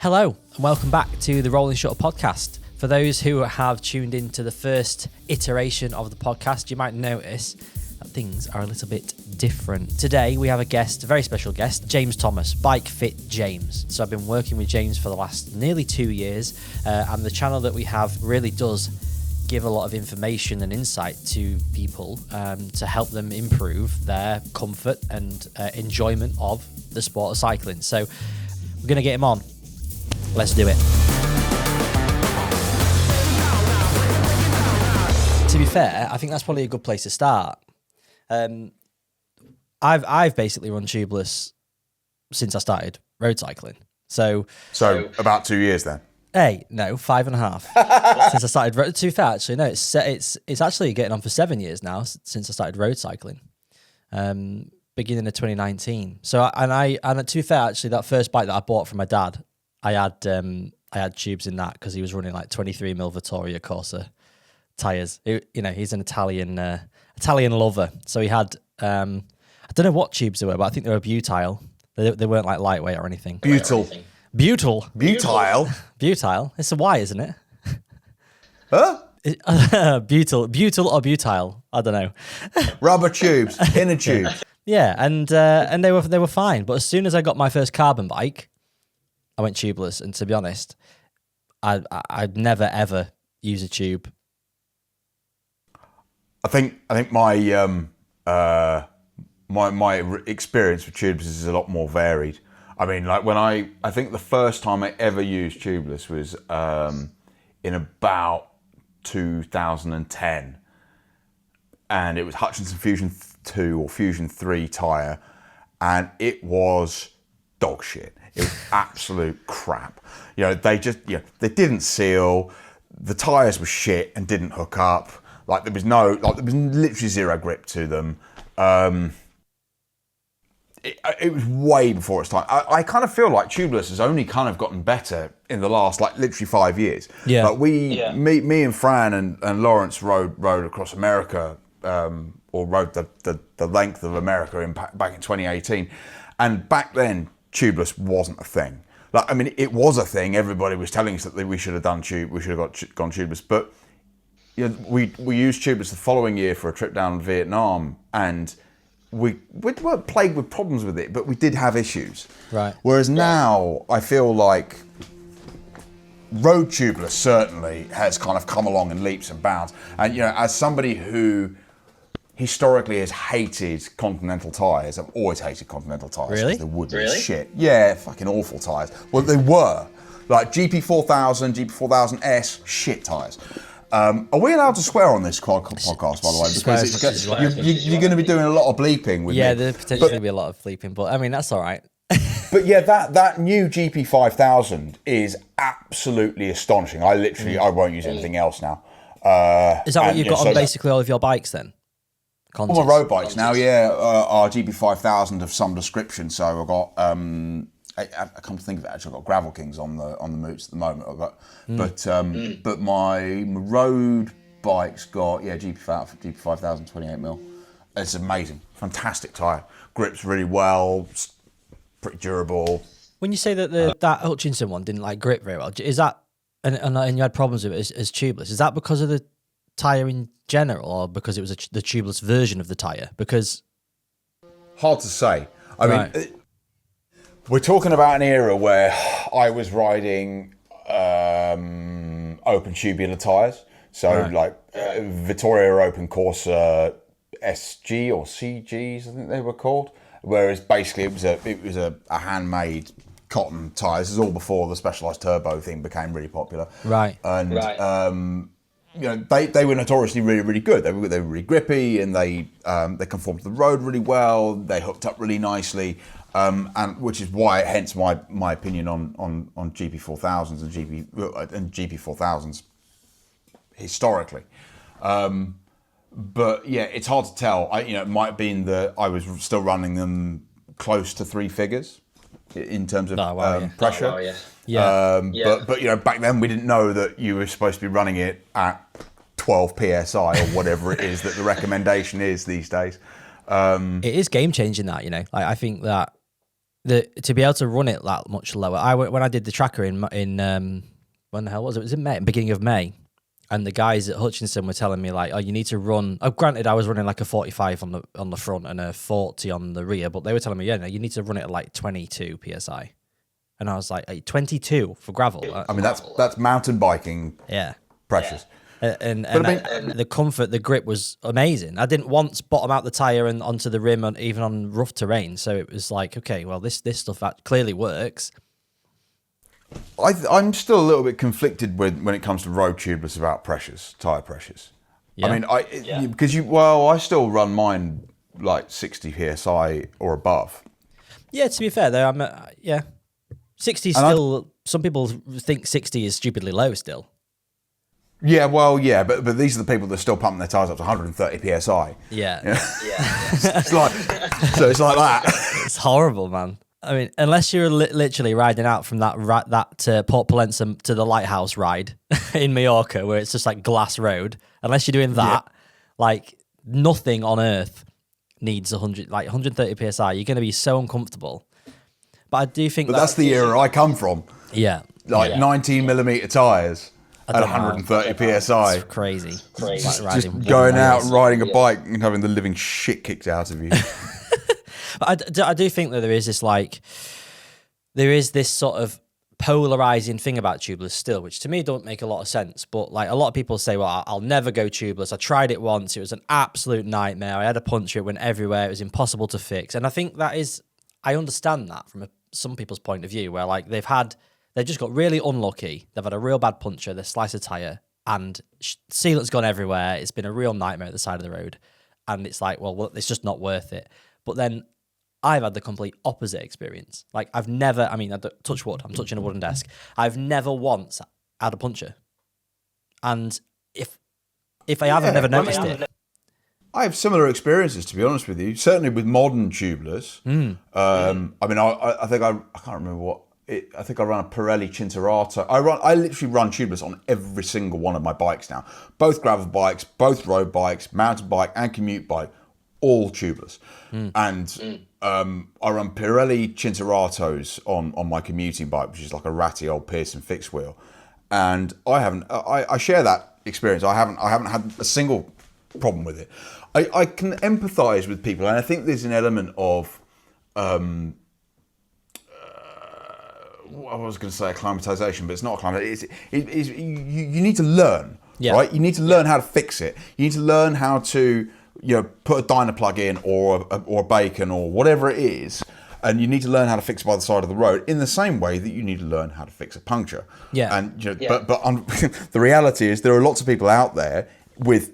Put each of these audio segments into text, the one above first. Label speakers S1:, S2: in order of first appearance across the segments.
S1: Hello, and welcome back to the Rolling Shutter podcast. For those who have tuned into the first iteration of the podcast, you might notice that things are a little bit different. Today, we have a guest, a very special guest, James Thomas, Bikefit James. So I've been working with James for the last nearly 2 years, and the channel that we have really does give a lot of information and insight to people to help them improve their comfort and enjoyment of the sport of cycling. So we're going to get him on. Let's do it. To be fair, I think that's probably a good place to start. I've basically run tubeless since I started road cycling. So
S2: about 2 years then.
S1: Hey, no, 5.5 since I started. To be fair, actually, no, it's actually getting on for 7 years now since I started road cycling, beginning of 2019. So and to be fair, actually, that first bike that I bought from my dad, I had tubes in that because he was running like 23mm Vittoria Corsa tires. He's an Italian lover, so he had I don't know what tubes they were, but I think they were butyl. They weren't like lightweight or anything.
S2: Butyl.
S1: It's a Y, isn't it?
S2: Huh?
S1: Butyl or butyl. I don't know.
S2: Rubber tubes, inner tubes.
S1: Yeah, and they were fine. But as soon as I got my first carbon bike, I went tubeless. And to be honest, I'd never ever use a tube.
S2: I think my my experience with tubeless is a lot more varied. I mean, like when I think the first time I ever used tubeless was in about 2010, and it was Hutchinson Fusion 2 or Fusion 3 tyre, and it was dog shit. It was absolute crap. They didn't seal. The tyres were shit and didn't hook up. There was literally zero grip to them. It was way before its time. I kind of feel like tubeless has only kind of gotten better in the last, literally 5 years.
S1: Yeah.
S2: Me and Fran and Lawrence rode across America, or rode the length of America back in 2018. And back then, tubeless wasn't a thing. It was a thing. Everybody was telling us that we should have gone tubeless. But we used tubeless the following year for a trip down to Vietnam, and we weren't plagued with problems with it, but we did have issues.
S1: Right.
S2: Whereas now, I feel like road tubeless certainly has kind of come along in leaps and bounds. And as somebody who historically has hated Continental tyres, I've always hated Continental tyres.
S1: Really?
S2: They're wooden shit. Yeah, fucking awful tyres. Well, they were. Like GP4000, GP4000S, shit tyres. Are we allowed to swear on this podcast, by the way? Because you're going to be doing a lot of bleeping with me.
S1: Yeah, there'll potentially be a lot of bleeping, but I mean, that's all right.
S2: But yeah, that new GP5000 is absolutely astonishing. I won't use anything else now.
S1: Is that what you've got on basically all of your bikes then?
S2: All my road bikes now, yeah, are GP5000 of some description. So I've got, I come to think of it, actually, I've got Gravel Kings on the moots at the moment. But my road bike's got GP5000 28mm. It's amazing, fantastic tyre, grips really well, pretty durable.
S1: When you say that that Hutchinson one didn't grip very well, is that and you had problems with it as tubeless? Is that because of the tyre in general, or because it was the tubeless version of the tyre? Because
S2: hard to say. I mean, we're talking about an era where I was riding open tubular tyres, so Vittoria Open Corsa SG or CGs, I think they were called. Whereas basically it was a handmade cotton tyre. This is all before the Specialized turbo thing became really popular.
S1: Right.
S2: And they were notoriously really, really good. They were really grippy, and they conformed to the road really well. They hooked up really nicely, and which is why, hence my opinion on GP4000s and GP4000s historically. But yeah, it's hard to tell. It might have been that I was still running them close to 3 figures in terms of pressure.
S3: Oh, wow, yeah.
S2: But back then we didn't know that you were supposed to be running it at 12 psi or whatever it is that the recommendation is these days.
S1: It is game changing that, I think that to be able to run it that much lower. When I did the tracker in when the hell was it? It was in May, beginning of May. And the guys at Hutchinson were telling me like, oh, you need to run. Oh, granted, I was running like a 45 on the front and a 40 on the rear, but they were telling me, yeah, no, you need to run it at like 22 psi. And I was like, hey, 22 for gravel.
S2: I mean, that's mountain biking.
S1: Yeah,
S2: precious.
S1: And the comfort, the grip was amazing. I didn't once bottom out the tire and onto the rim, even on rough terrain. So it was like, okay, well, this stuff clearly works.
S2: I'm still a little bit conflicted when it comes to road tubeless about tire pressures. Yeah. I mean, because I still run mine like 60 psi or above.
S1: Yeah, to be fair though, 60 still. Some people think 60 is stupidly low still.
S2: Yeah, well, yeah, but these are the people that are still pumping their tires up to 130 psi.
S1: Yeah.
S2: It's like that.
S1: It's horrible, man. I mean, unless you're literally riding out from that Port Pollensa to the lighthouse ride in Mallorca, where it's just like glass road. Unless you're doing that, like nothing on earth needs 130 psi. You're going to be so uncomfortable. But I do think
S2: that's the era I come from.
S1: Yeah,
S2: 19 millimeter tires at 130 psi.
S1: It's crazy.
S3: Like
S2: just going out riding a bike and having the living shit kicked out of you.
S1: But I do think that there is this sort of polarizing thing about tubeless still, which to me don't make a lot of sense. But like a lot of people say, well, I'll never go tubeless. I tried it once. It was an absolute nightmare. I had a puncture. It went everywhere. It was impossible to fix. And I think I understand that from some people's point of view, where like they've just got really unlucky. They've had a real bad puncture. They slice a tire and sealant's gone everywhere. It's been a real nightmare at the side of the road. And it's like, well, it's just not worth it. But then I've had the complete opposite experience. Like I've never, touch wood, I'm touching a wooden desk. I've never once had a puncture. And if I have, I've never noticed it.
S2: I have similar experiences, to be honest with you. Certainly with modern tubeless. I think I can't remember what, I think I run a Pirelli Cinturato. I literally run tubeless on every single one of my bikes now. Both gravel bikes, both road bikes, mountain bike and commute bike, all tubeless. And I run Pirelli Cinturatos on my commuting bike, which is like a ratty old Pearson fixed wheel. And I share that experience. I haven't had a single problem with it. I can empathise with people, and I think there's an element of I was going to say acclimatisation, but it's not acclimatisation. You need to learn, right? You need to learn how to fix it. You need to learn how to put a dyno plug in or a bacon or whatever it is, and you need to learn how to fix it by the side of the road in the same way that you need to learn how to fix a puncture. Yeah. And but the reality is there are lots of people out there with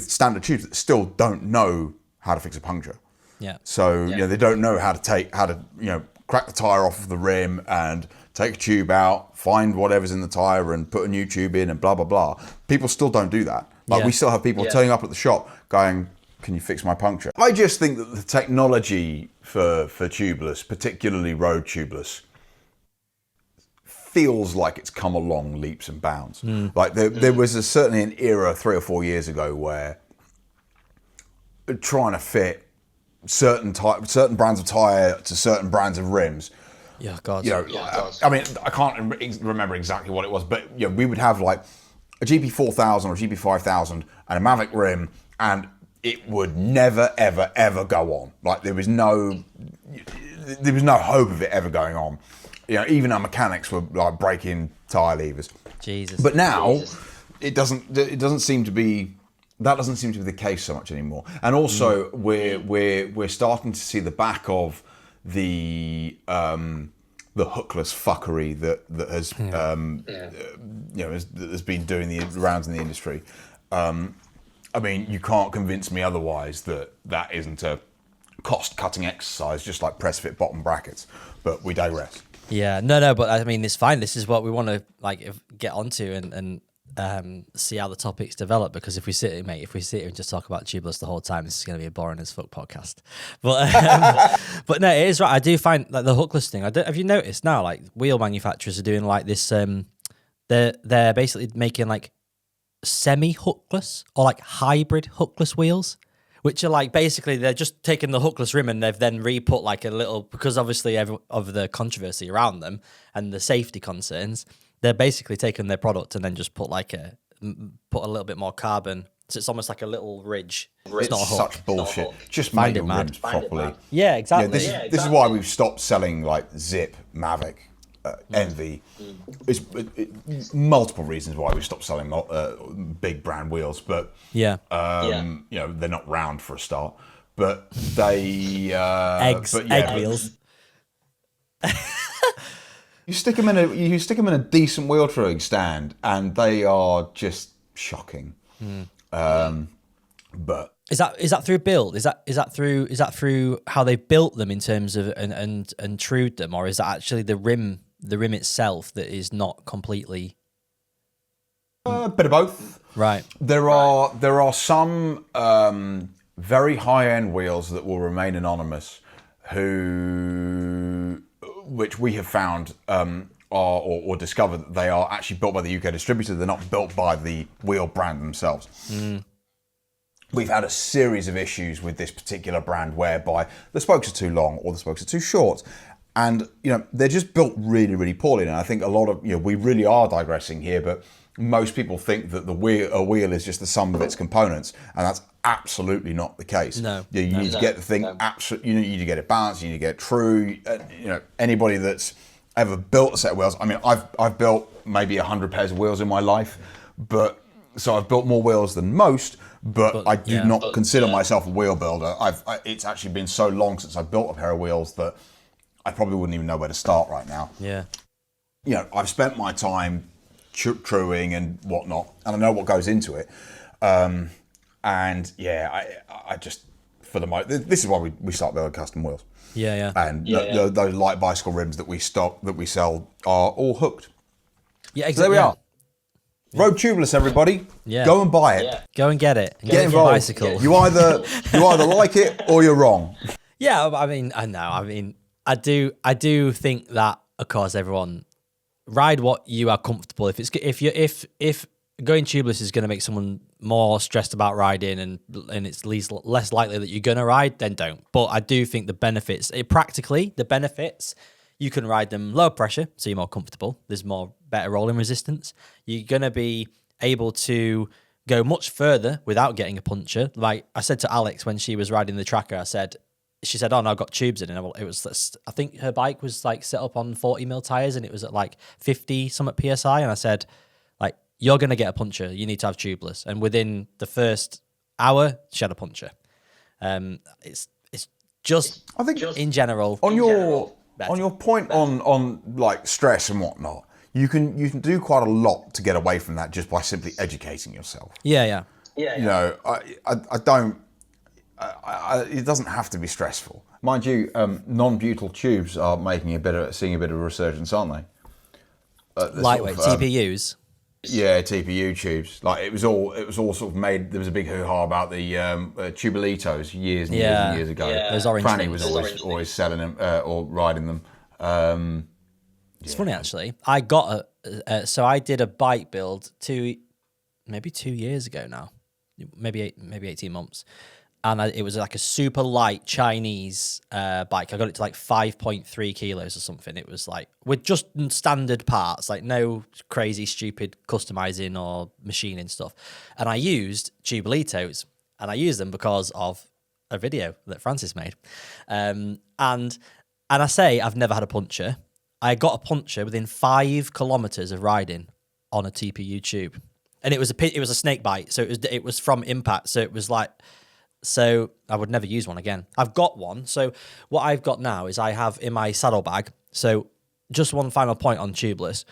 S2: standard tubes that still don't know how to fix a puncture. Yeah. So they don't know how to crack the tire off of the rim and take a tube out, find whatever's in the tire and put a new tube in and blah blah blah. People still don't do that. We still have people turning up at the shop going, "Can you fix my puncture?" I just think that the technology for tubeless, particularly road tubeless, feels like it's come along leaps and bounds. Like there was certainly an era 3 or 4 years ago where trying to fit certain brands of tire to certain brands of rims.
S1: Yeah, God.
S2: I mean, I can't remember exactly what it was, but we would have like a GP4000 or a GP5000 and a Mavic rim, and it would never, ever, ever go on. Like there was no hope of it ever going on. Even our mechanics were like breaking tire levers.
S1: Jesus.
S2: But now it doesn't seem to be. That doesn't seem to be the case so much anymore. And also, we're starting to see the back of the hookless fuckery that has been doing the rounds in the industry. I mean, you can't convince me otherwise that isn't a cost-cutting exercise, just like press-fit bottom brackets. But we digress.
S1: Yeah, no, but I mean, it's fine. This is what we want to get onto and see how the topics develop, because if we sit here and just talk about tubeless the whole time, this is going to be a boring as fuck podcast. But but no, it is right. I do find like the hookless thing. Have you noticed now, like wheel manufacturers are doing like this? They're basically making like semi-hookless or like hybrid hookless wheels, which are like basically they're just taking the hookless rim and they've then re-put like a little, because obviously of the controversy around them and the safety concerns, they're basically taking their product and then just put a little bit more carbon. So it's almost like a little ridge. It's not a hook.
S2: Such bullshit. Just
S1: Find
S2: make
S1: it
S2: your
S1: mad.
S2: rims properly.
S1: Yeah, exactly.
S2: This is why we've stopped selling like Zip, Mavic, Envy. It's multiple reasons why we've stopped selling big brand wheels, but
S1: yeah.
S2: you know, they're not round for a start, but they
S1: egg wheels.
S2: You stick them in a decent wheel throwing stand, and they are just shocking. But
S1: is that through build? Is that through how they built them in terms of and trued them, or is that actually the rim itself that is not completely?
S2: A bit of both.
S1: Right.
S2: There are some very high end wheels that will remain anonymous, which we have found or discovered that they are actually built by the UK distributor. They're not built by the wheel brand themselves. We've had a series of issues with this particular brand whereby the spokes are too long or the spokes are too short. And, you know, they're just built really, really poorly. And I think a lot of, you know, we really are digressing here, but most people think that a wheel is just the sum of its components. And that's absolutely not the case.
S1: No.
S2: You need to get the thing absolutely, you need to get it balanced, you need to get it true. You know, anybody that's ever built a set of wheels, I mean, I've built maybe 100 pairs of wheels in my life, so I've built more wheels than most, but I do not consider myself a wheel builder. It's actually been so long since I built a pair of wheels that I probably wouldn't even know where to start right now.
S1: Yeah.
S2: You know, I've spent my time truing and whatnot, and I know what goes into it. And yeah, I just, for the most, this is why we start building custom wheels.
S1: Yeah.
S2: And those light bicycle rims that we sell are all hooked.
S1: Yeah, exactly.
S2: So there we are. Road Tubeless, everybody.
S1: Yeah.
S2: Go and buy it.
S1: Go and get it.
S2: Get involved.
S1: Your bicycle.
S2: You either like it or you're wrong.
S1: Yeah, I mean, I know. I mean, I do think that, of course, everyone ride what you are comfortable. If going tubeless is going to make someone more stressed about riding and it's less likely that you're going to ride, then don't. But I do think the benefits, you can ride them low pressure, so you're more comfortable. There's better rolling resistance. You're going to be able to go much further without getting a puncture. Like I said to Alex when she was riding the tracker, she said, "Oh no, I've got tubes in," and it was, I think her bike was like set up on 40mm tires, and it was at like 50 something psi, and I said, like, you're gonna get a puncture. You need to have tubeless. And within the first hour, she had a puncture. It's just, I think, in general.
S2: On your point on like stress and whatnot, you can do quite a lot to get away from that just by simply educating yourself.
S1: Yeah.
S2: You know, I don't. It doesn't have to be stressful, mind you. Non-butyl tubes are seeing a bit of a resurgence, aren't they?
S1: Lightweight TPUs.
S2: Yeah, TPU tubes. Like it was all sort of made. There was a big hoo-ha about the Tubelitos years and years ago.
S1: Yeah. Those orange
S2: Franny
S1: things.
S2: was always selling them or riding them.
S1: It's funny actually. I got so I did a bike build maybe 2 years ago now, maybe 18 months. And it was like a super light Chinese bike. I got it to like 5.3 kilos or something. It was like with just standard parts, like no crazy, stupid customizing or machining stuff. And I used Tubelitos, and I used them because of a video that Francis made. And I say I've never had a puncture. I got a puncture within 5 kilometers of riding on a TPU tube, and it was a snake bite. So it was from impact. So it was like. So I would never use one again. I've got one. So what I've got now is I have in my saddlebag. So just one final point on tubeless.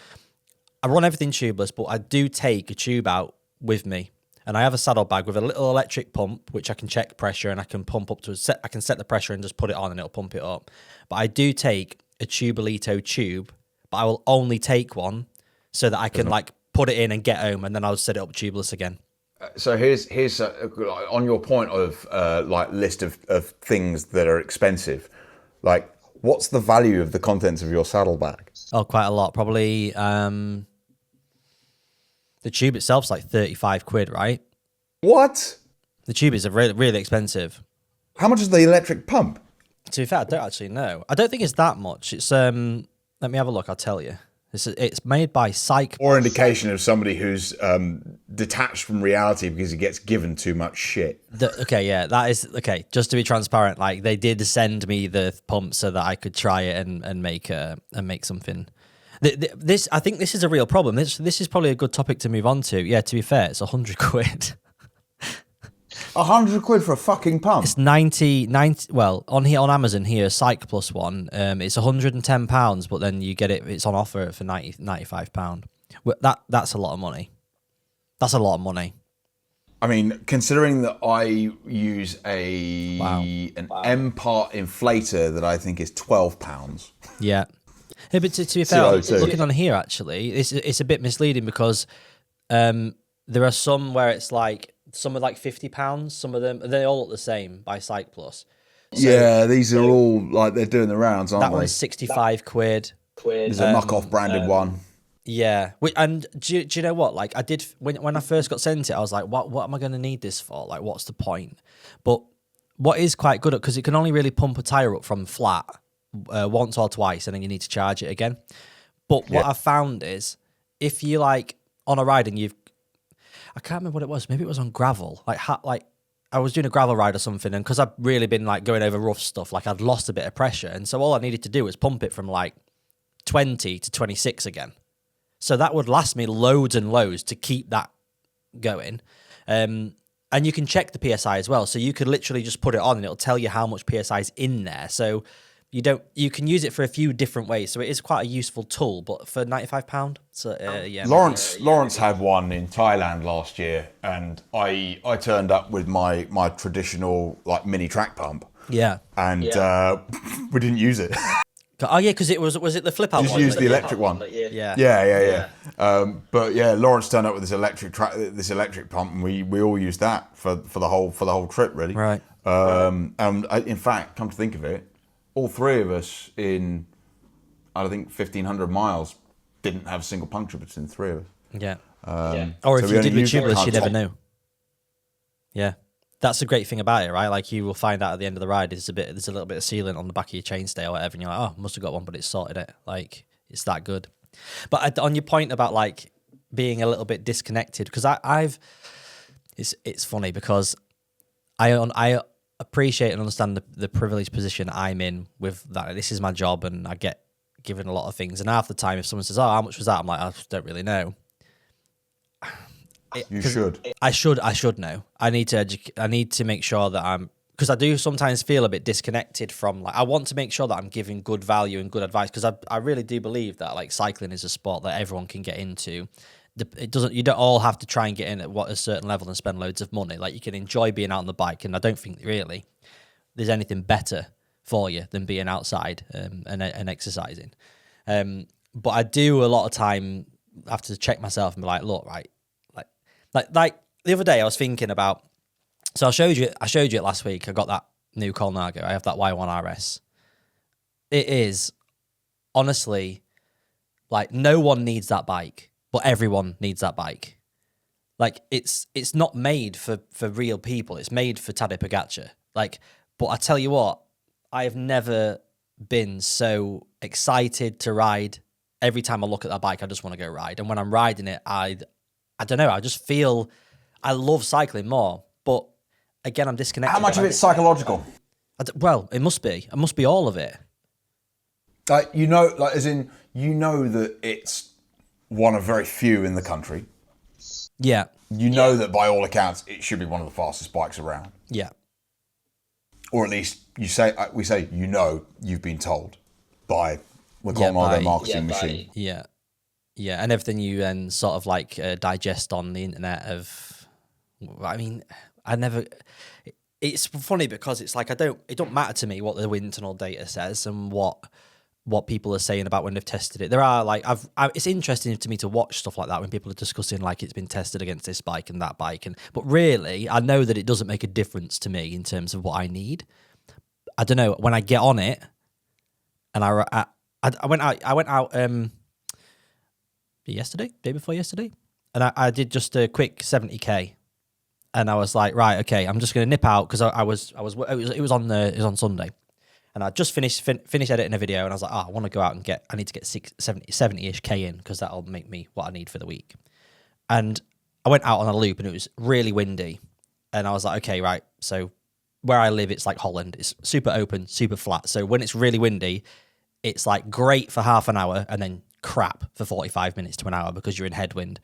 S1: I run everything tubeless, but I do take a tube out with me. And I have a saddlebag with a little electric pump, which I can check pressure and I can pump up to I can set the pressure and just put it on and it'll pump it up. But I do take a Tubelito tube, but I will only take one so that I can like put it in and get home, and then I'll set it up tubeless again.
S2: So here's on your point of like list of things that are expensive, like what's the value of the contents of your saddlebag?
S1: Oh, quite a lot. Probably the tube itself's like 35 quid, right?
S2: What?
S1: The Tubies are really, really expensive.
S2: How much is the electric pump?
S1: To be fair, I don't actually know. I don't think it's that much. It's let me have a look. I'll tell you. It's made by Psych.
S2: Or indication of somebody who's detached from reality because he gets given too much shit.
S1: Okay, yeah, that is okay. Just to be transparent, like they did send me the pump so that I could try it and make something. This I think this is a real problem. This is probably a good topic to move on to. Yeah, to be fair, it's 100 quid.
S2: 100 quid for a fucking pump?
S1: It's 90, well, on Amazon here, Psych Plus one, it's £110, but then you get it's on offer for £95. That's a lot of money. That's a lot of money.
S2: I mean, considering that I use an M-part inflator that I think is £12.
S1: Yeah. Hey, but to be fair, looking on here, actually, it's a bit misleading because there are some where it's like, some are like £50, some of them, they all look the same by Psych Plus. So,
S2: yeah, these are all like they're doing the rounds, aren't they?
S1: That one's 65 quid.
S2: There's a muck-off branded one.
S1: Yeah, and do you know what? Like I did when I first got sent it, I was like, what am I going to need this for? Like, what's the point? But what is quite good at, because it can only really pump a tire up from flat once or twice, and then you need to charge it again. But what I found is if you like on a ride and I can't remember what it was. Maybe it was on gravel. Like I was doing a gravel ride or something, and because I've really been like going over rough stuff, like I'd lost a bit of pressure, and so all I needed to do was pump it from like 20 to 26 again. So that would last me loads and loads to keep that going. And you can check the PSI as well. So you could literally just put it on and it'll tell you how much PSI is in there. So you can use it for a few different ways. So it is quite a useful tool, but for £95. So yeah.
S2: Lawrence had one in Thailand last year, and I turned up with my traditional like mini track pump.
S1: Yeah.
S2: And we didn't use it.
S1: Oh yeah, because was it the flip out
S2: Just
S1: one?
S2: use the electric one.
S1: Yeah.
S2: But yeah, Lawrence turned up with this electric pump, and we all used that for the whole trip really.
S1: Right.
S2: And in fact, come to think of it, all three of us in I think 1,500 miles didn't have a single puncture between the three of us.
S1: Yeah. Or if you did with Tubeless, you never know. Yeah. That's the great thing about it, right? Like you will find out at the end of the ride, there's a little bit of sealant on the back of your chainstay or whatever, and you're like, oh, must have got one, but it's sorted it. Like it's that good. But on your point about like being a little bit disconnected, because it's funny because I appreciate and understand the privileged position I'm in with that. This is my job, and I get given a lot of things. And half the time, if someone says, "Oh, how much was that?" I'm like, I don't really know.
S2: You should.
S1: I should know. I need to make sure that because I do sometimes feel a bit disconnected from, like, I want to make sure that I'm giving good value and good advice, because I really do believe that like cycling is a sport that everyone can get into. You don't all have to try and get in at a certain level and spend loads of money. Like you can enjoy being out on the bike, and I don't think really there's anything better for you than being outside and exercising. But I do a lot of time have to check myself and be like, look, right. Like the other day I was thinking about, so I showed you it last week. I got that new Colnago. I have that Y1RS. It is honestly like no one needs that bike, but everyone needs that bike. Like it's not made for real people. It's made for Tadej Pogacar. Like, but I tell you what, I have never been so excited to ride. Every time I look at that bike, I just want to go ride. And when I'm riding it, I don't know, I just feel I love cycling more. But again, I'm disconnected.
S2: How much of it's psychological?
S1: Well, it must be. It must be all of it.
S2: Like, as in, that it's one of very few in the country.
S1: Yeah.
S2: You know that by all accounts, it should be one of the fastest bikes around.
S1: Yeah.
S2: Or at least you've been told by the Colnago marketing machine.
S1: Yeah. Yeah, and everything you then sort of like digest on the internet of, I mean, it's funny because it's like it don't matter to me what the wind tunnel data says and what people are saying about when they've tested it. There are like, it's interesting to me to watch stuff like that when people are discussing like it's been tested against this bike and that bike, but really I know that it doesn't make a difference to me in terms of what I need. I don't know, when I get on it, and I went out day before yesterday, and I did just a quick 70k, and I was like, right, okay, I'm just going to nip out because it was on Sunday, and I just finished editing a video, and I was like, I want to go out and I need to get 70-ish K in because that'll make me what I need for the week. And I went out on a loop, and it was really windy, and I was like, okay, right, so where I live, it's like Holland. It's super open, super flat. So when it's really windy, it's like great for half an hour and then crap for 45 minutes to an hour because you're in headwind.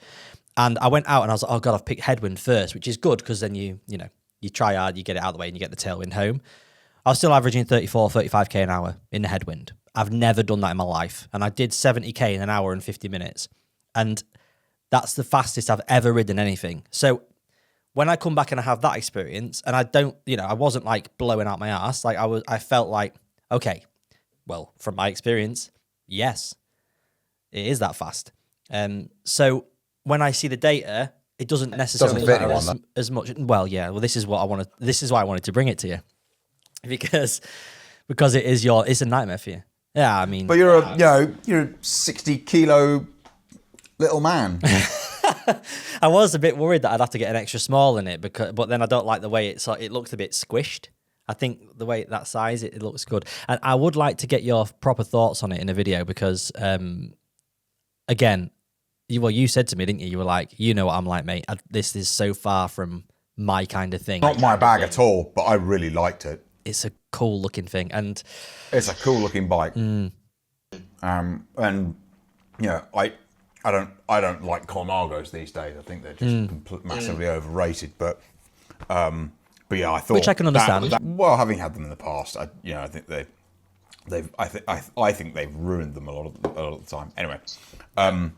S1: And I went out and I was like, oh God, I've picked headwind first, which is good because then you try hard, you get it out of the way and you get the tailwind home. I was still averaging 34, 35K an hour in the headwind. I've never done that in my life. And I did 70K in an hour and 50 minutes. And that's the fastest I've ever ridden anything. So when I come back and I have that experience and I wasn't like blowing out my ass, like I felt like, okay, well, from my experience, yes, it is that fast. So when I see the data, it doesn't necessarily matter as much. Well, yeah. Well, this is why I wanted to bring it to you, because it's a nightmare for you. Yeah, I mean,
S2: but you're a 60 kilo little man.
S1: I was a bit worried that I'd have to get an extra small in it but then I don't like the way it looks a bit squished. I think the way that size, it looks good. And I would like to get your proper thoughts on it in a video because, again, you said to me, didn't you? You were like, you know what I'm like, mate. This is so far from my kind of thing.
S2: Not my bag at all, but I really liked it.
S1: It's a cool looking thing, and
S2: it's a cool looking bike. And I don't like Colnagos these days. I think they're just massively overrated. But yeah, I thought,
S1: which I can understand.
S2: Well, having had them in the past, I think they've ruined them a lot of the time. Anyway, what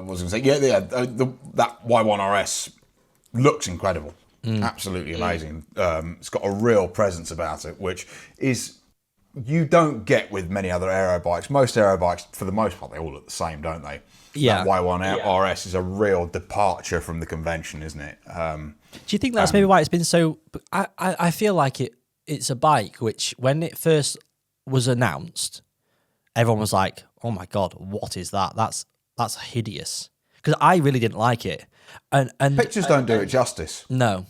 S2: was I going to say? Yeah, that Y1RS looks incredible, absolutely amazing. It's got a real presence about it, which is you don't get with many other aero bikes. Most aero bikes, for the most part, they all look the same, don't they?
S1: Yeah.
S2: That Y1RS is a real departure from the convention, isn't it?
S1: Do you think that's maybe why it's been so? I feel like it's a bike which, when it first was announced, everyone was like, "Oh my God, what is that? That's hideous." Because I really didn't like it, and
S2: pictures don't do it justice.
S1: No.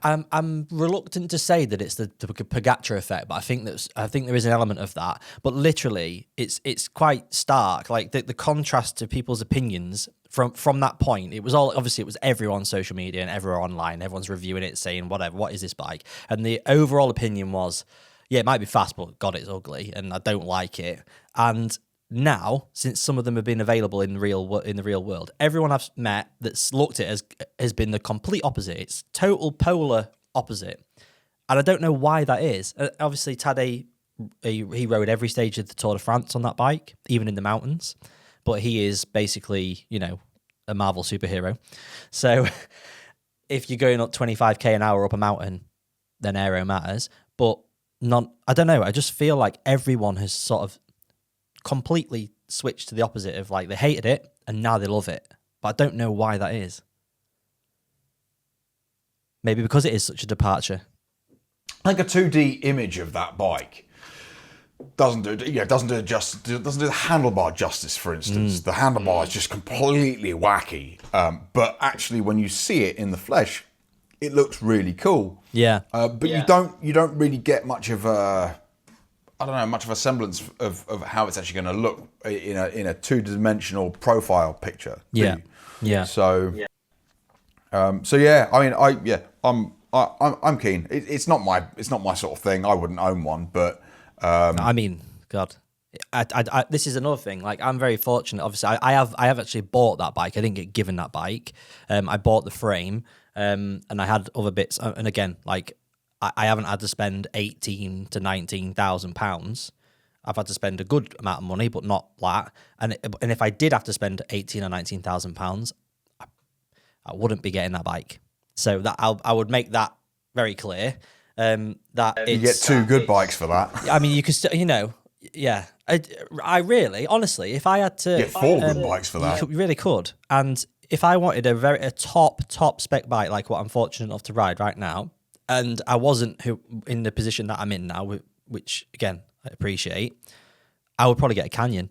S1: I'm reluctant to say that it's the Pogacar effect, but I think there is an element of that. But literally, it's quite stark. Like the contrast to people's opinions from that point. It was everyone on social media and everyone online. Everyone's reviewing it, saying whatever. What is this bike? And the overall opinion was, yeah, it might be fast, but God, it's ugly, and I don't like it. And now, since some of them have been available in the real world, everyone I've met that's looked at it has been the complete opposite. It's total polar opposite, and I don't know why that is. Obviously, Tadej, he rode every stage of the Tour de France on that bike, even in the mountains, but he is basically, a Marvel superhero. So if you're going up 25k an hour up a mountain, then aero matters. But I don't know. I just feel like everyone has sort of completely switched to the opposite of, like, they hated it and now they love it, but I don't know why that is. Maybe because it is such a departure.
S2: Like a 2D image of that bike doesn't do the handlebar justice. For instance, the handlebar is just completely wacky, but actually when you see it in the flesh, it looks really cool.
S1: Yeah,
S2: but you don't really get much of a semblance of how it's actually going to look in a two-dimensional profile picture.
S1: Yeah, yeah.
S2: So, yeah. I mean, I'm keen. It's not my sort of thing. I wouldn't own one, but
S1: I mean, God, I this is another thing. Like, I'm very fortunate. Obviously, I have actually bought that bike. I didn't get given that bike. I bought the frame, and I had other bits. And again, like, I haven't had to spend £18,000 to £19,000. I've had to spend a good amount of money, but not that. And if I did have to spend £18,000 or £19,000, I wouldn't be getting that bike. So that I would make that very clear. That
S2: you get two good bikes for that.
S1: I mean, you could still, yeah. I really, honestly, if I had to
S2: get four good bikes for that,
S1: you really could. And if I wanted a top spec bike like what I'm fortunate enough to ride right now, and I wasn't in the position that I'm in now, which, again, I appreciate, I would probably get a Canyon.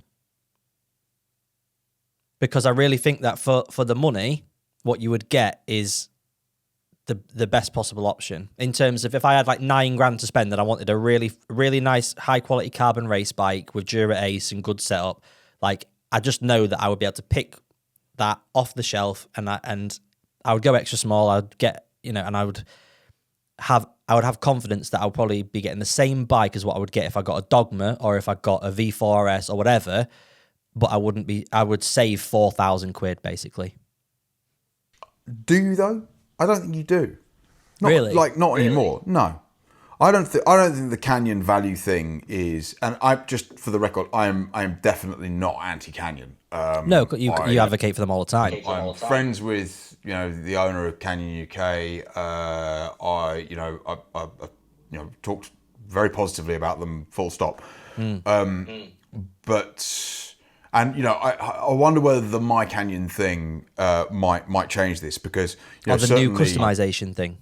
S1: because I really think that for the money, what you would get is the best possible option in terms of if I had like $9,000 to spend and I wanted a really, really nice high quality carbon race bike with Dura Ace and good setup, like I just know that I would be able to pick that off the shelf and I would go extra small. I'd get, and I would have confidence that I would probably be getting the same bike as what I would get if I got a Dogma or if I got a V4RS or whatever, but I would save 4,000 quid basically.
S2: Do you though? I don't think you do.
S1: Really?
S2: Like not anymore. No. I don't think the Canyon value thing is, and I just for the record, I am definitely not anti-Canyon.
S1: No, you advocate for them all the time.
S2: I'm friends with the owner of Canyon UK. I talked very positively about them. Full stop. But I wonder whether the My Canyon thing might change this because
S1: the new customization thing.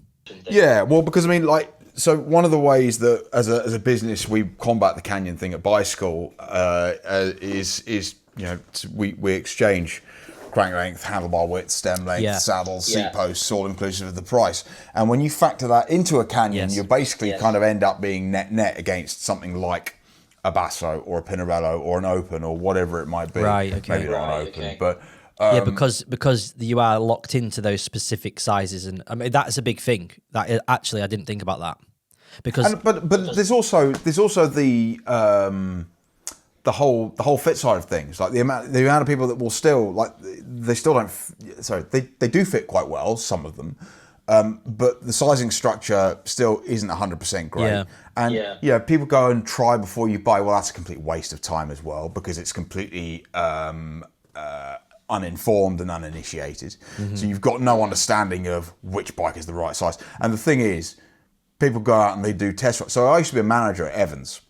S2: Yeah, well, because I mean, so one of the ways that as a business we combat the Canyon thing at Bicycle is we exchange crank length, handlebar width, stem length, saddles, seat posts, all inclusive of the price. And when you factor that into a Canyon, you basically kind of end up being net against something like a Basso or a Pinarello or an Open or whatever it might be.
S1: Right, okay.
S2: Maybe not an Open, but...
S1: because you are locked into those specific sizes, and I mean that's a big thing. That actually I didn't think about that because
S2: but there's also the whole fit side of things, like the amount of people that will still they do fit quite well, some of them, but the sizing structure still isn't 100% great. And people go and try before you buy. Well, that's a complete waste of time as well because it's completely uninformed and uninitiated. So you've got no understanding of which bike is the right size. And the thing is, people go out and they do test rides. So I used to be a manager at Evans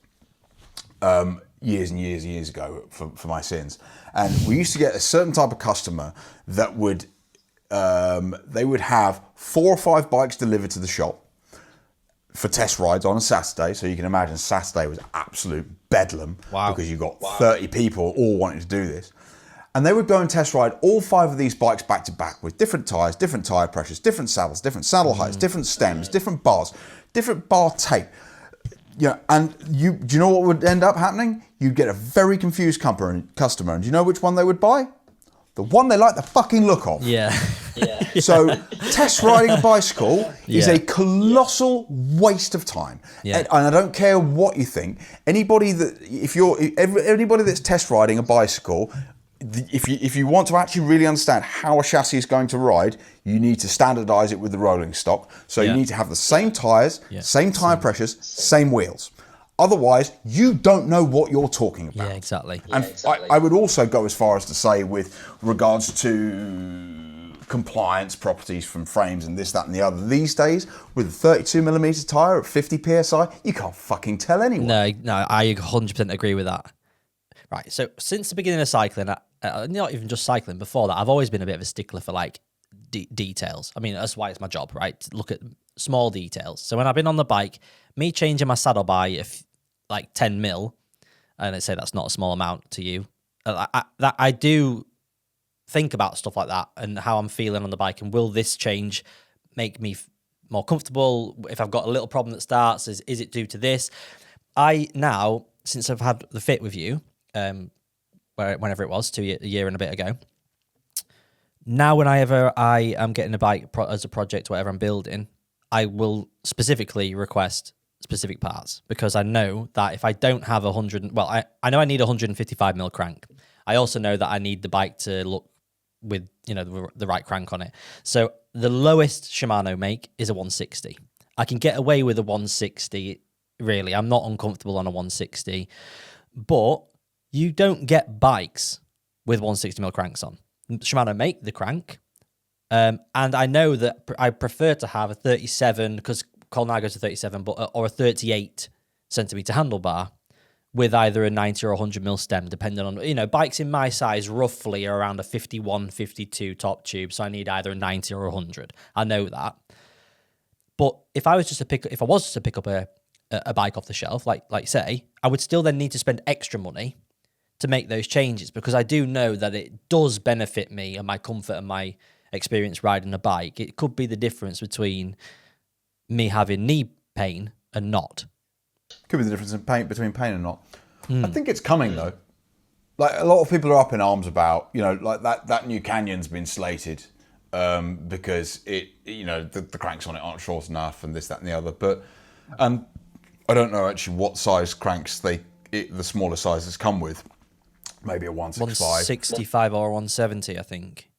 S2: years and years ago for my sins. And we used to get a certain type of customer that would they would have 4 or 5 bikes delivered to the shop for test rides on a Saturday. So you can imagine Saturday was absolute bedlam because you got 30 people all wanting to do this. And they would go and test ride all 5 of these bikes back to back with different tyres, different tyre pressures, different saddles, different saddle heights, different stems, different bars, different bar tape. And do you know what would end up happening? You'd get a very confused customer, and do you know which one they would buy? The one they like the fucking look of.
S1: Yeah.
S2: So test riding a bicycle is a colossal waste of time. And I don't care what you think. Anybody that's test riding a bicycle, if you want to actually really understand how a chassis is going to ride, you need to standardize it with the rolling stock. So you need to have the same tires, same tire pressures, same wheels. Otherwise, you don't know what you're talking about.
S1: Yeah, exactly.
S2: And I would also go as far as to say, with regards to compliance properties from frames and this, that, and the other, these days, with a 32mm tyre at 50 PSI, you can't fucking tell anyone.
S1: No, I 100% agree with that. Right, so since the beginning of cycling, not even just cycling, before that, I've always been a bit of a stickler for details. I mean, that's why it's my job, right? To look at small details. So when I've been on the bike, me changing my saddle by 10 mil, and I say that's not a small amount to you, I do think about stuff like that and how I'm feeling on the bike, and will this change make me more comfortable? If I've got a little problem that starts, is it due to this? I now, since I've had the fit with you, whenever it was, a year and a bit ago, now whenever I am getting a bike as a project, whatever I'm building, I will specifically request specific parts, because I know that if I don't have I know I need a 155mm crank. I also know that I need the bike to look with the right crank on it. So the lowest Shimano make is a 160. I can get away with a 160, really. I'm not uncomfortable on a 160, but you don't get bikes with 160mm cranks on. Shimano make the crank, and I know that I prefer to have a 37, because Colnagos are 37, or a 38 centimeter handlebar with either a 90 or 100mm stem, depending on, bikes in my size roughly are around a 51, 52 top tube, so I need either a 90 or 100. I know that. But if I was just to pick up a bike off the shelf, like say, I would still then need to spend extra money to make those changes, because I do know that it does benefit me and my comfort and my experience riding a bike. It could be the difference between me having knee pain and not.
S2: Could be the difference in between pain and not. I think it's coming though. Like, a lot of people are up in arms about, like that new canyon's been slated because the cranks on it aren't short enough and this, that, and the other. But I don't know actually what size cranks the smaller sizes come with. Maybe a 165.
S1: 165 or 170, I think.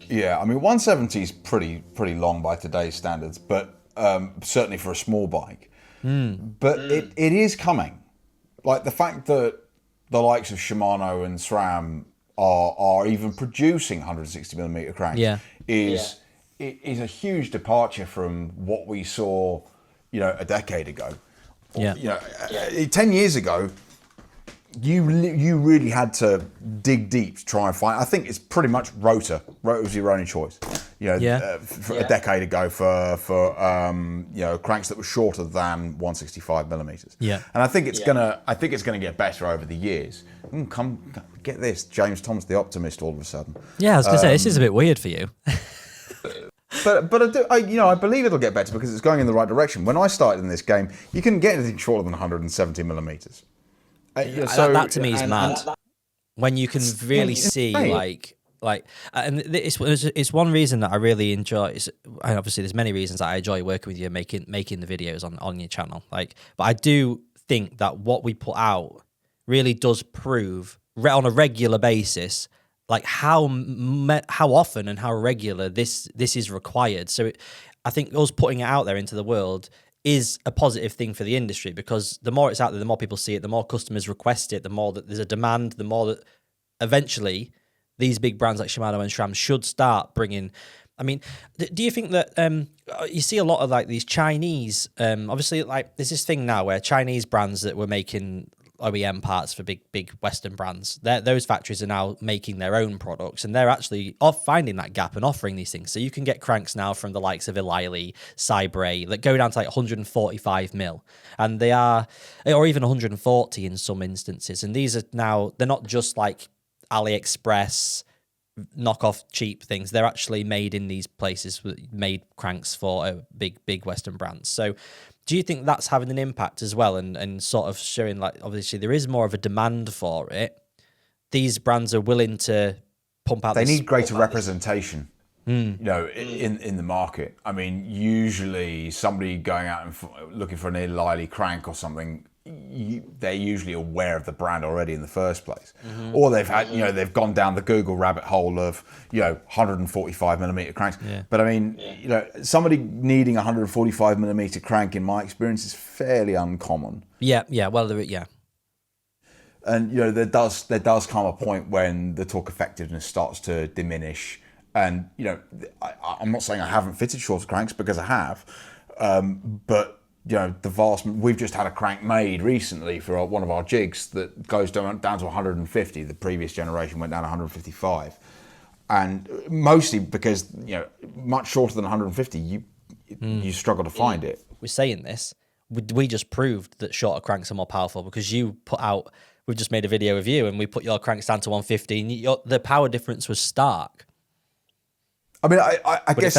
S2: Yeah, I mean 170 is pretty long by today's standards, but certainly for a small bike. But it is coming. Like, the fact that the likes of Shimano and SRAM are even producing 160mm cranks is a huge departure from what we saw, a decade ago. 10 years ago, you really had to dig deep to try and find. I think it's pretty much rotor. Rotor was your only choice. For a decade ago for cranks that were shorter than 165mm.
S1: Yeah.
S2: And I think it's gonna get better over the years. Come get this, James Thomas the Optimist all of a sudden.
S1: Yeah, I was gonna say, this is a bit weird for you.
S2: But I believe it'll get better because it's going in the right direction. When I started in this game, you couldn't get anything shorter than 170mm.
S1: That to me is mad. When you can really see and it's one reason that I really enjoy. And obviously, there's many reasons that I enjoy working with you and making the videos on your channel. But I do think that what we put out really does prove on a regular basis, like how often and how regular this is required. So I think us putting it out there into the world is a positive thing for the industry, because the more it's out there, the more people see it, the more customers request it, the more that there's a demand, the more that eventually these big brands like Shimano and SRAM should start bringing. I mean, do you think that you see a lot of like these Chinese, obviously, like there's this thing now where Chinese brands that were making OEM parts for big Western brands, those factories are now making their own products, and they're actually finding that gap and offering these things. So you can get cranks now from the likes of Eliley, Cybre, that go down to like 145mm, and they are, or even 140 in some instances. And these are now, they're not just like AliExpress knockoff cheap things. They're actually made in these places, made cranks for big Western brands. So do you think that's having an impact as well, and sort of showing, like, obviously there is more of a demand for it? These brands are willing to pump out.
S2: They need greater representation, in the market. I mean, usually somebody going out and looking for an Eliley crank or something, they're usually aware of the brand already in the first place, or they've had, they've gone down the Google rabbit hole of 145mm cranks. But I mean, somebody needing a 145mm crank, in my experience, is fairly uncommon. And there does come a point when the torque effectiveness starts to diminish. And I'm not saying I haven't fitted shorter cranks, because I have, but we've just had a crank made recently for one of our jigs that goes down to 150. The previous generation went down to 155, and mostly because much shorter than 150, you struggle to find it.
S1: We're saying this, we just proved that shorter cranks are more powerful, because we've just made a video of you and we put your cranks down to 150, and the power difference was stark.
S2: I mean, I guess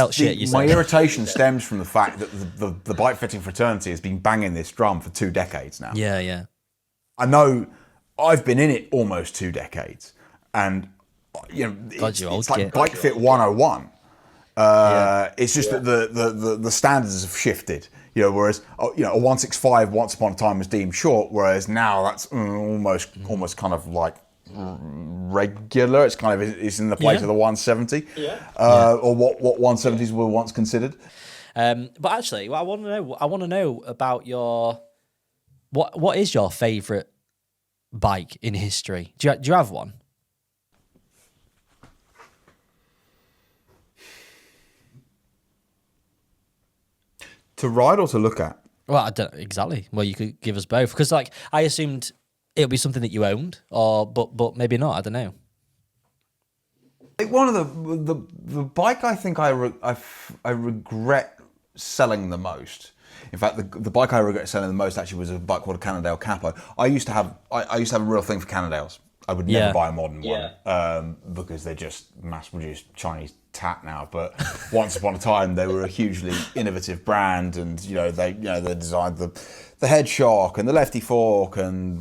S2: my irritation stems from the fact that the bike fitting fraternity has been banging this drum for 2 decades now.
S1: Yeah.
S2: I know I've been in it almost 2 decades, and it's like Bikefit 101. It's just that the standards have shifted. Whereas a 165 once upon a time was deemed short, whereas now that's almost kind of like regular. It's kind of, it's in the place of the 170, or what 170s were once considered.
S1: But actually, I want to know about your what is your favourite bike in history? Do you have one?
S2: To ride or to look at?
S1: Well, I don't exactly. Well, you could give us both, because like I assumed it would be something that you owned, but maybe not. I don't know.
S2: One of the bike I think I regret selling the most. In fact, the bike I regret selling the most actually was a bike called a Cannondale Capo. I used to have a real thing for Cannondales. I would never buy a modern one because they're just mass-produced Chinese tat now. But once upon a time, they were a hugely innovative brand, and they designed the head shock and the lefty fork and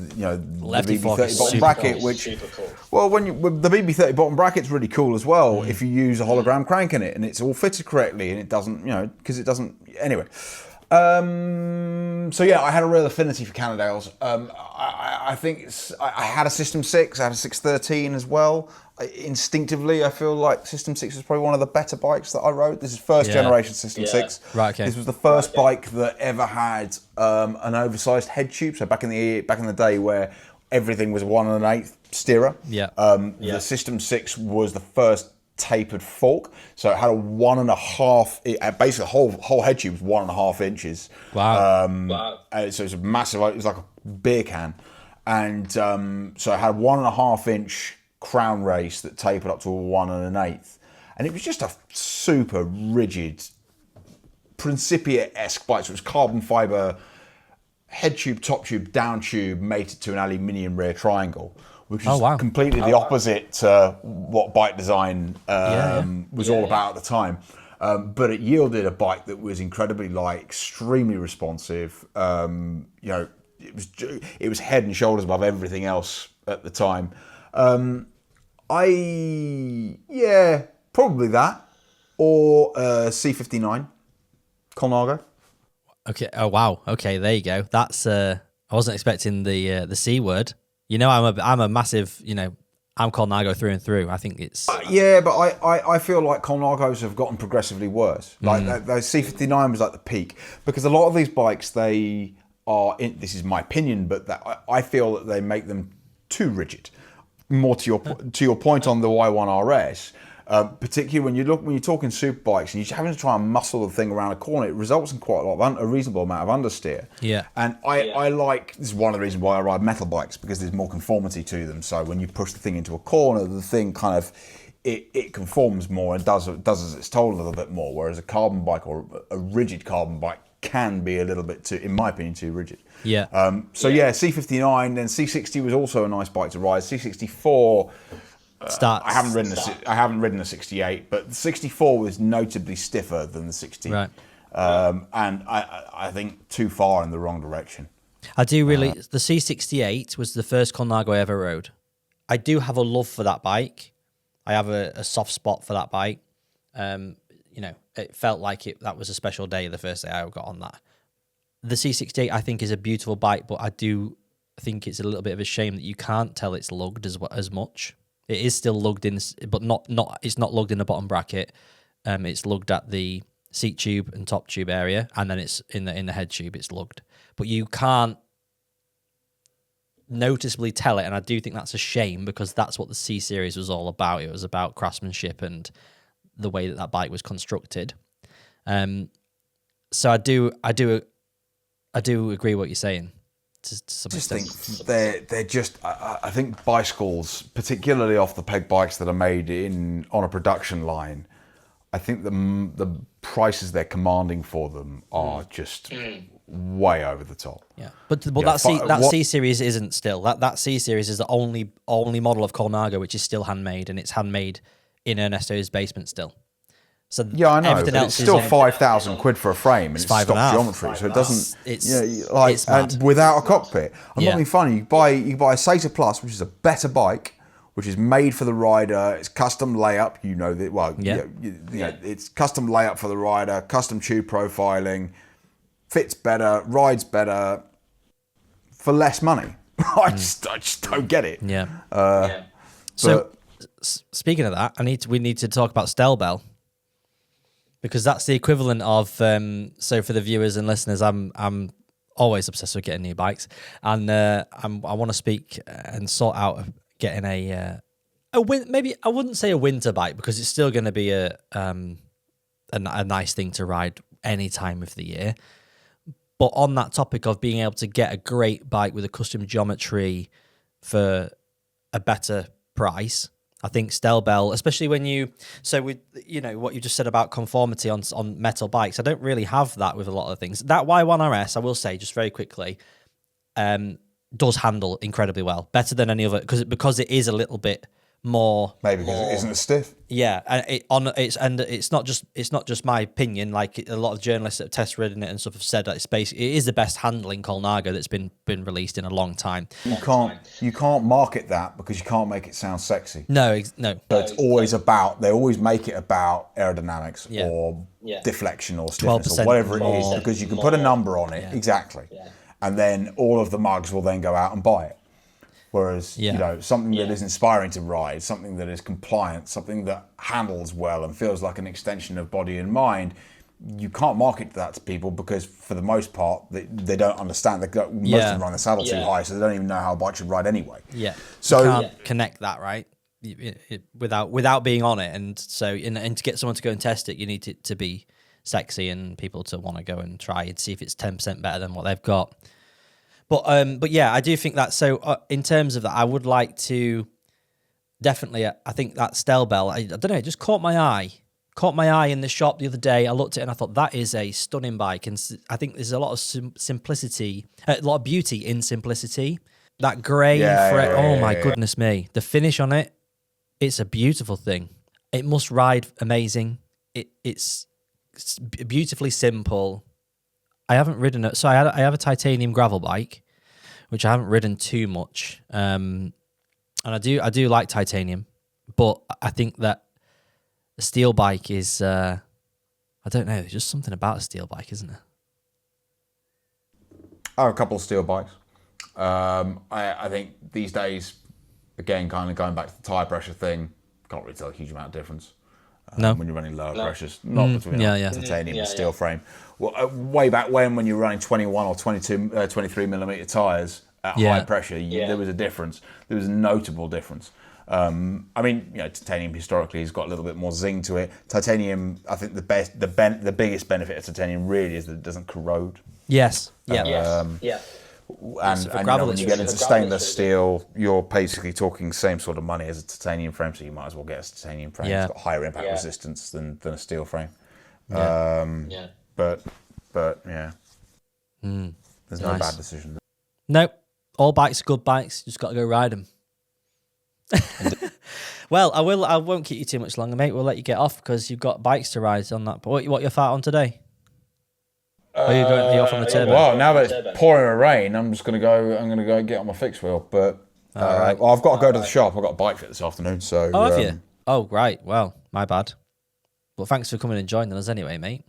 S1: lefty
S2: the
S1: fork
S2: BB30
S1: is
S2: bottom
S1: super
S2: bracket,
S1: cool.
S2: which
S3: super cool.
S2: well, the BB30 bottom bracket's really cool as well if you use a hologram crank in it and it's all fitted correctly and it doesn't because it doesn't anyway. So yeah, I had a real affinity for Cannondales. I think I had a System 6, I had a 613 as well. Instinctively, I feel like System 6 was probably one of the better bikes that I rode. This is first generation System 6.
S1: Right, okay.
S2: This was the first bike that ever had an oversized head tube. So back in the day where everything was 1 1/8 steerer.
S1: Yeah.
S2: The System 6 was the first tapered fork, so it had a 1.5. Basically, the whole head tube was 1.5 inches.
S1: Wow.
S2: So it's a massive. It was like a beer can, and so it had a 1.5 inch crown race that tapered up to a 1 1/8, and it was just a super rigid Principia-esque bike. So it was carbon fiber head tube, top tube, down tube, mated to an aluminium rear triangle, which is completely the opposite to what bike design was all about at the time. But it yielded a bike that was incredibly light, extremely responsive. It was head and shoulders above everything else at the time. Probably that, or C59, Colnago.
S1: Okay. Oh wow. Okay, there you go. That's I wasn't expecting the C word. I'm a massive, I'm Colnago through and through. I think it's...
S2: but I feel like Colnagos have gotten progressively worse. Like, those C59 was like the peak. Because a lot of these bikes, they are... this is my opinion, but I feel that they make them too rigid. More to your point on the Y1RS, particularly when you're talking super bikes and you're having to try and muscle the thing around a corner, it results in quite a reasonable amount of understeer.
S1: Yeah.
S2: And I like, this is one of the reasons why I ride metal bikes, because there's more conformity to them. So when you push the thing into a corner, the thing kind of, it conforms more and does as it's told a little bit more, whereas a carbon bike or a rigid carbon bike can be a little bit too, in my opinion, too rigid.
S1: Yeah.
S2: C59, then C60 was also a nice bike to ride. C64... I haven't ridden a 68, but the 64 was notably stiffer than the 60.
S1: Right.
S2: And I think too far in the wrong direction.
S1: I do really. The C68 was the first Colnago I ever rode. I do have a love for that bike. I have a soft spot for that bike. It felt like that was a special day the first day I got on that. The C68 I think is a beautiful bike, but I do think it's a little bit of a shame that you can't tell it's lugged as much. It is still lugged in, but it's not lugged in the bottom bracket. It's lugged at the seat tube and top tube area, and then it's in the head tube. It's lugged, but you can't noticeably tell it, and I do think that's a shame because that's what the C series was all about. It was about craftsmanship and the way that bike was constructed. So I do agree what you're saying.
S2: Think they're just. I think bicycles, particularly off the peg bikes that are made on a production line, I think the prices they're commanding for them are just way over the top.
S1: Yeah, but that C series isn't still. That C series is the only model of Colnago which is still handmade, and it's handmade in Ernesto's basement still. So
S2: yeah, I know. But it's still £5,000 for a frame, and it's stock geometry, so it doesn't. It's and without a cockpit. I'm not being funny. You buy a Sator Plus, which is a better bike, which is made for the rider. It's custom layup. It's custom layup for the rider, custom tube profiling, fits better, rides better, for less money. I just don't get it.
S1: Yeah. So speaking of that, we need to talk about Stelbel. Because that's the equivalent of so for the viewers and listeners, I'm always obsessed with getting new bikes, and I want to speak and sort out getting a maybe I wouldn't say a winter bike because it's still going to be a nice thing to ride any time of the year. But on that topic of being able to get a great bike with a custom geometry for a better price. I think Stelbel, especially when what you just said about conformity on metal bikes, I don't really have that with a lot of things. That Y1RS, I will say just very quickly, does handle incredibly well, better than any other, because it is a little bit more.
S2: Maybe because it isn't as stiff.
S1: Yeah, and it's not just my opinion. Like a lot of journalists that have test ridden it and stuff have said that it is the best handling Colnago that's been released in a long time.
S2: You can't market that because you can't make it sound sexy.
S1: No.
S2: So it's always they always make it about aerodynamics or deflection or stiffness or whatever it is, because you can put a number on it exactly, and then all of the mugs will then go out and buy it. Whereas, you know, something that is inspiring to ride, something that is compliant, something that handles well and feels like an extension of body and mind, you can't market that to people because, for the most part, they don't understand. Most of them run the saddle too high, so they don't even know how a bike should ride anyway. Yeah. So
S1: you can't connect that, right? Without being on it, and so and to get someone to go and test it, you need it to be sexy and people to want to go and try and see if it's 10% better than what they've got. But yeah, I do think that. So in terms of that, I would like to definitely. I think that Stelbel, I don't know, it just caught my eye in the shop the other day. I looked at it and I thought that is a stunning bike, and I think there's a lot of simplicity, a lot of beauty in simplicity. That grey, oh my goodness me, the finish on it, it's a beautiful thing. It must ride amazing. It's beautifully simple. I haven't ridden it, so I have a titanium gravel bike, which I haven't ridden too much, and I do like titanium, but I think that a steel bike is I don't know, there's just something about a steel bike, isn't there?
S2: I have a couple of steel bikes. I think these days, again, kind of going back to the tyre pressure thing, can't really tell a huge amount of difference.
S1: No.
S2: When you're running lower pressures, not between titanium and steel frame. Well, way back when you were running 21 or 23 millimeter tyres at high pressure, there was a difference. There was a notable difference. I mean, you know, titanium historically has got a little bit more zing to it. Titanium, I think the biggest benefit of titanium really is that it doesn't corrode.
S1: Yes.
S2: And you know, when you get into stainless steel, you're basically talking same sort of money as a titanium frame, so you might as well get a titanium frame. It's got higher impact resistance than a steel frame. But yeah, there's no bad decision.
S1: Nope, all bikes are good bikes. Just got to go ride them. Well, I won't keep you too much longer, mate. We'll let you get off because you've got bikes to ride on that. But what you're fat on today? Are you off on the turbo?
S2: Well, now that it's pouring a rain, I'm just going to go get on my fixed wheel. But well, I've got to go to the shop. I've got a Bikefit this afternoon. So
S1: have you? Oh, right. Well, my bad. Well, thanks for coming and joining us anyway, mate.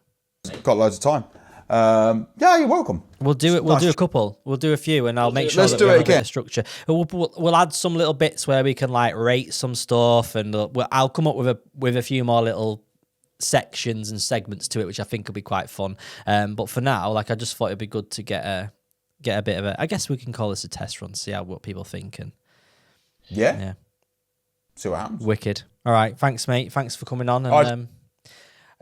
S2: Got loads of time. Yeah, you're welcome.
S1: We'll do it. We'll do a couple. We'll do a few, and I'll make sure that we have a bit of structure. We'll add some little bits where we can like rate some stuff, and I'll come up with a few more little sections and segments to it, which I think will be quite fun. But for now, like, I just thought it'd be good to get a bit of a. I guess we can call this a test run, see what people think, and yeah,
S2: see what happens.
S1: Wicked. All right, thanks, mate. Thanks for coming on, and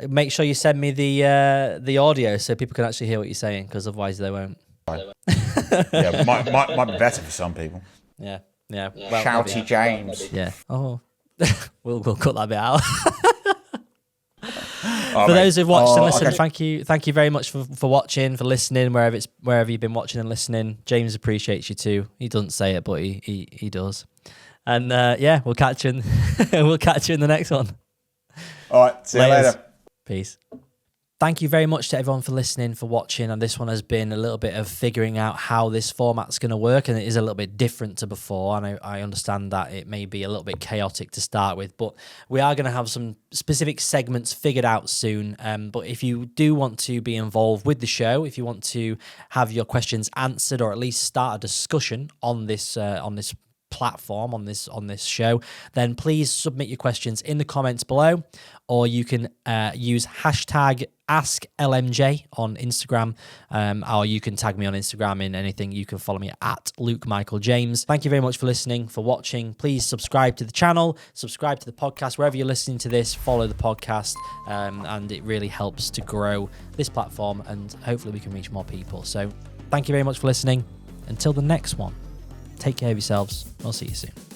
S1: make sure you send me the audio so people can actually hear what you're saying, because otherwise they won't.
S2: Yeah, might be better for some people.
S1: Yeah.
S2: Well, Shouty James.
S1: Yeah. Oh, we'll cut that bit out. For those who've watched and listened, thank you very much for watching, for listening, wherever you've been watching and listening. James appreciates you too. He doesn't say it, but he does. And we'll catch you in the next one.
S2: All right, see you later.
S1: Peace. Thank you very much to everyone for listening, for watching, and this one has been a little bit of figuring out how this format's going to work, and it is a little bit different to before, and I understand that it may be a little bit chaotic to start with, but we are going to have some specific segments figured out soon. But if you do want to be involved with the show, if you want to have your questions answered, or at least start a discussion on this platform, on this show, then please submit your questions in the comments below, or you can use hashtag AskLMJ on Instagram, or you can tag me on Instagram in anything. You can follow me at Luke Michael James. Thank you very much for listening, for watching. Please subscribe to the channel, subscribe to the podcast, wherever you're listening to this, follow the podcast, and it really helps to grow this platform, and hopefully we can reach more people. So thank you very much for listening. Until the next one, take care of yourselves. I'll see you soon.